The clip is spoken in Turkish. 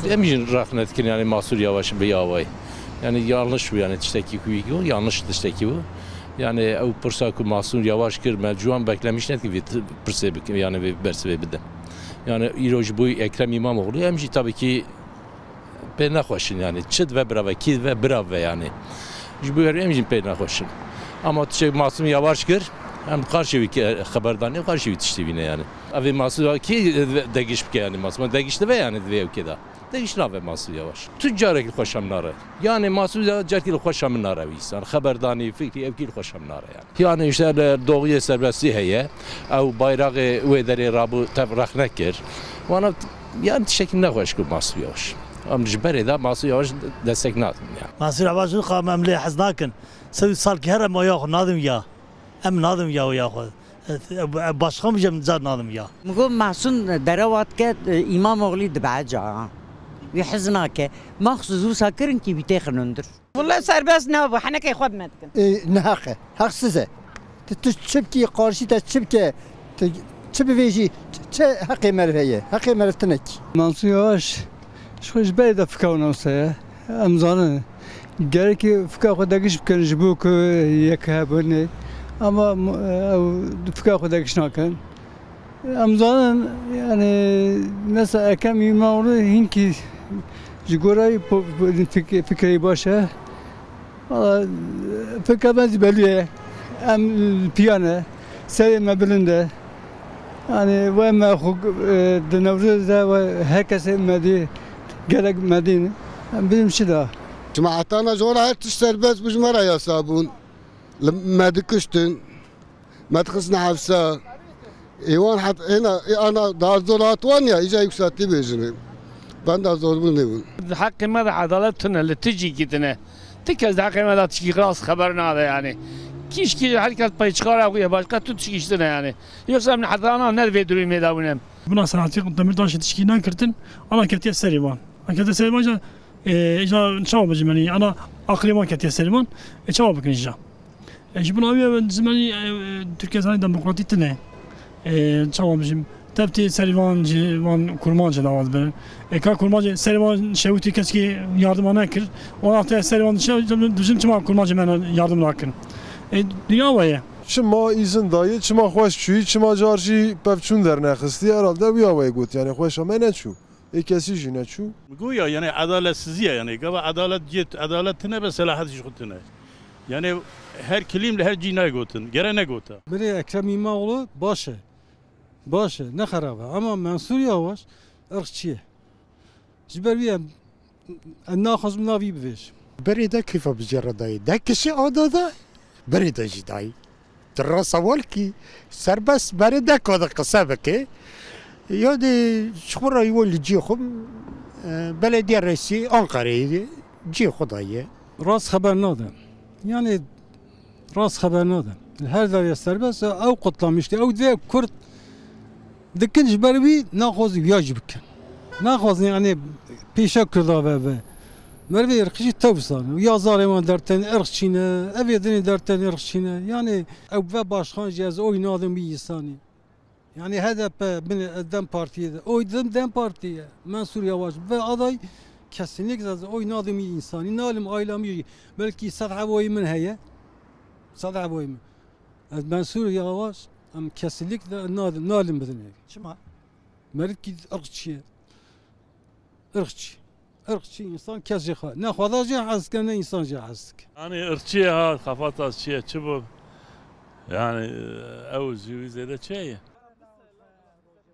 Emin rahmet ki yani Mansur Yavaş'ın bir yavayı. Yani yanlış bu yani tişteki bu yanlış tişteki bu. Yani o pırsaku Mansur Yavaş kır mevcuan beklemiş net gibi pırsa yani bir berse bir de. Yani İroji bu Ekrem İmamoğlu emci tabii ki ben nahoşun yani çıt ve bravo ki ve bravo yani. Bu emci ben nahoşun. Ama tiştek Mansur Yavaş kır hem karşı bir haberdanı karşı bir tiştevine yani. Abi Mansur ki degiş bir yani Mansur degişti ve yani diye ülkede. Değişti ve Mansur Yavaş. Tüccarı hoşamnara. Yani Mansur Yavaş cerkili hoşamnara insan. Haberdani fikri evkili hoşamnara yani. Yani işte doğuya serbestliği heye. Ev bayrağı üyeleri rabu tevrak nekir. Bana yani şekilde hoş ki Mansur Yavaş. Ama ciberi de Mansur Yavaş destek nadım yani. Mansur Yavaş'ın kamemli haznakin. Sev salki her ama yahu nadım ya. Em nadım ya yahu. Başka mı cemzat nadım ya. مقول محسن دروات كات إماموغلي دبعجة ويحزناك مخصوص وساكرن كي بيتاخر نندر والله صار بس نابو حنا كي خود ماتكن نحقه haksızı. Tüçüpki karşı tüçüpki tüçüpveci hakkı merfeye hakkı merftenek. Mansur Yavaş şu iş böyle de fikavna olsa amzanı gerek ki fikavda giş bken bu ki yakabını ama fikavda giş nakan amzanın yani mesela Ekrem İmamoğlu hinki jigorayı fikri başa valla fikirmez belli em piyano sevme bilinde yani ve mehuk denevrizde ve herkese medi gerek medine bizim şey daha. Cemaatana zora her tiş serbest bujmara ya sabun mediküştün medkısna hafsa İvan hat ana daha zorat var ya iyice yükseltti bezini. Ben de zor bulmuyorum. حقي ماذا عدالتنا اللي تجي كده تكز حقي ماذا تشكي خلاص خبرنا هذا يعني كيش كي حركات بايشكارا ويا başka tutuşkiştine yani yoksa من حضانا ne vedruy medavnem Buna sanatçı demirtaşı tişkinden kırtın ana ketiye serivan. Ana serivan ja çava bacımani ana akliman ketiye serivan çava bakın ja. Jibun abi zimani Türkiye Zani Demokratik ne? Çava bacım tepti serivan civan kurmancı da var be. Ka kurmancı serivan şevuti keski yardımına kır. Ona hatta serivan bizim çama kurmancı men yardım nakın. Dünya var ya. Çima izin dayı, çima hoş çuy, çima carci pevçun derne xisti herhalde bir havaya gut yani hoş ama ne çu? İkisi jine çu. Güya yani adaletsizliğe yani gava adalet ne be selahat şutune. Yani her kelimle her cina gotun, gere ne gota. Biri Ekrem İmamoğlu başı ne haraba ama Mansur Yavaş ırkçı. Jiberiyem nahaz navi biveş. Beri de kifa bicara dayı. De kişi adada beri de cidayı. Tırra saval ki serbest beri de koda kısa beke. Yani şura yol cihum belediye reisi Ankara'ydı. Cihu dayı. Rast haber nadım. Yani rast haber nadım. Her daire serbest ev kutlamıştı. Ev de Kürt dikin jiberi nahaz viyaj bikin. Nahaz yani peşa kırda ve Merve ırkçı tavsan. Ya zaliman derten ırkçına, evedini derten ırkçına. Yani evve başkan cihaz oynadım bir insani. Yani HDP beni Dem Parti'ye de. Oynadım Dem Parti'ye. Mansur Yavaş ve aday kesinlikle oynadım bir insani. Nalim ailemi belki sadha boyumun heye. Sadha boyumun. Mansur Yavaş kesinlikle nalim bedene. Şima. Merki ırkçı. ارقچی انسان کسی خواهد نه خدا جه هست که نه انسان جه هست Yani ırkçıya ha kafat az çiye çubuğu yani o züvi zede çiye.